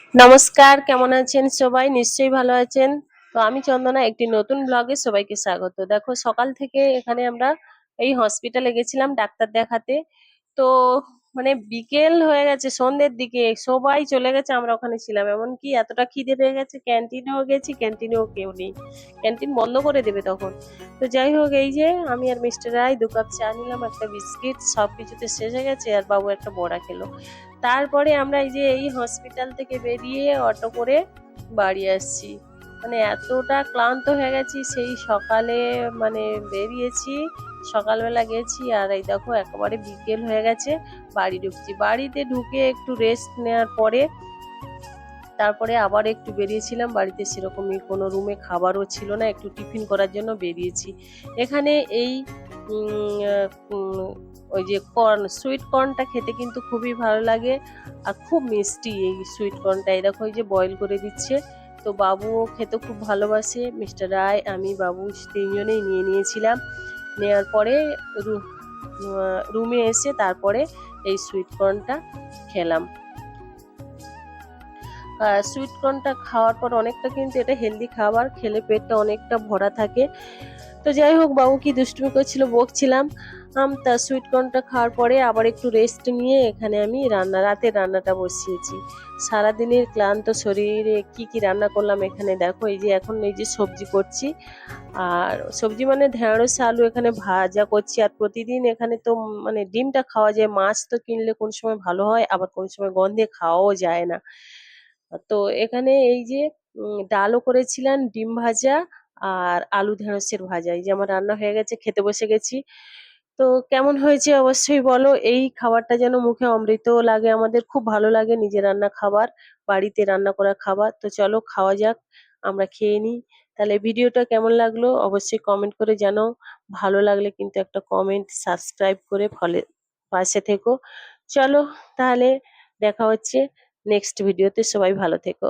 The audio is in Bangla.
নমস্কার, কেমন আছেন সবাই? নিশ্চয়ই ভালো আছেন। তো আমি চন্দনা, একটি নতুন ব্লগে সবাইকে স্বাগত। দেখো, সকাল থেকে এখানে আমরা এই হসপিটালে গেছিলাম ডাক্তার দেখাতে। তো মানে বিকেল হয়ে গেছে, সন্ধ্যের দিকে সবাই চলে গেছে, আমরা ওখানে ছিলাম। এমনকি এতটা খিদে পেয়ে গেছে, ক্যান্টিনেও গেছি, ক্যান্টিনেও কেউ নেই, ক্যান্টিন বন্ধ করে দেবে তখন। তো যাই হোক, এই যে আমি আর মিস্টার রায় 2 কাপ চা নিলাম, একটা বিস্কিট, সবকিছুতে শেষ হয়ে গেছে, আর বাবু একটা বড়া খেলো। তারপরে আমরা এই যে এই হসপিটাল থেকে বেরিয়ে অটো করে বাড়ি আসছি। মানে এতটা ক্লান্ত হয়ে গেছি, সেই সকালে মানে বেরিয়েছি, সকালবেলা গেছি, আর এই দেখো একেবারে বিকেল হয়ে গেছে, বাড়ি ঢুকছি। বাড়িতে ঢুকে একটু রেস্ট নেওয়ার পরে তারপরে আবার একটু বেরিয়েছিলাম। বাড়িতে সেরকমই কোনো রুমে খাবারও ছিল না, একটু টিফিন করার জন্য বেরিয়েছি। এখানে এই ওই যে কর্ন, সুইট কর্নটা খেতে কিন্তু খুবই ভালো লাগে, আর খুব মিষ্টি এই সুইট কর্নটা। এই দেখো, এই যে বয়েল করে দিচ্ছে। তো বাবুও খেতে খুব ভালোবাসে, মিস্টার রায়, আমি, বাবু তিনজনেই নিয়ে নিয়েছিলাম। নেওয়ার পরে রুমে এসে তারপরে এই সুইট কর্নটা খেলাম। সুইট কর্নটা খাওয়ার পর অনেকটা কিন্তু এটা হেলদি খাবার, খেলে পেটটা অনেকটা ভরা থাকে। তো যাই হোক, বাবু কি দুষ্টুমি করছিল বকছিলাম। তা সুইট কর্নটা খাওয়ার পরে আবার একটু রেস্ট নিয়ে এখানে আমি রাতের রান্নাটা বসিয়েছি। সারাদিনের ক্লান্ত শরীরে কি কি রান্না করলাম এখানে দেখো। এই যে এখন এই যে সবজি করছি, আর সবজি মানে ঢেঁড়স আলু এখানে ভাজা করছি। আর প্রতিদিন এখানে তো মানে ডিমটা খাওয়া যায়, মাছ তো কিনলে কোন সময় ভালো হয়, আবার কোন সময় গন্ধে খাওয়াও যায় না। তো এখানে এই যে ডালও করেছিলাম, ডিম ভাজা আর আলু ঢেঁড়সের ভাজা। এই যে আমার রান্না হয়ে গেছে, খেতে বসে গেছি। তো কেমন হয়েছে অবশ্যই বলো। এই খাবারটা যেন মুখে অমৃত লাগে, আমাদের খুব ভালো লাগে নিজের রান্না খাবার, বাড়িতে রান্না করা খাবার। তো চলো খাওয়া যাক, আমরা খেয়ে নিই। তাহলে ভিডিওটা কেমন লাগলো অবশ্যই কমেন্ট করে জানাও। ভালো লাগলে কিন্তু একটা কমেন্ট, সাবস্ক্রাইব করে ফলে পাশে থেকো। চলো তাহলে দেখা হচ্ছে নেক্সট ভিডিওতে, সবাই ভালো থেকো।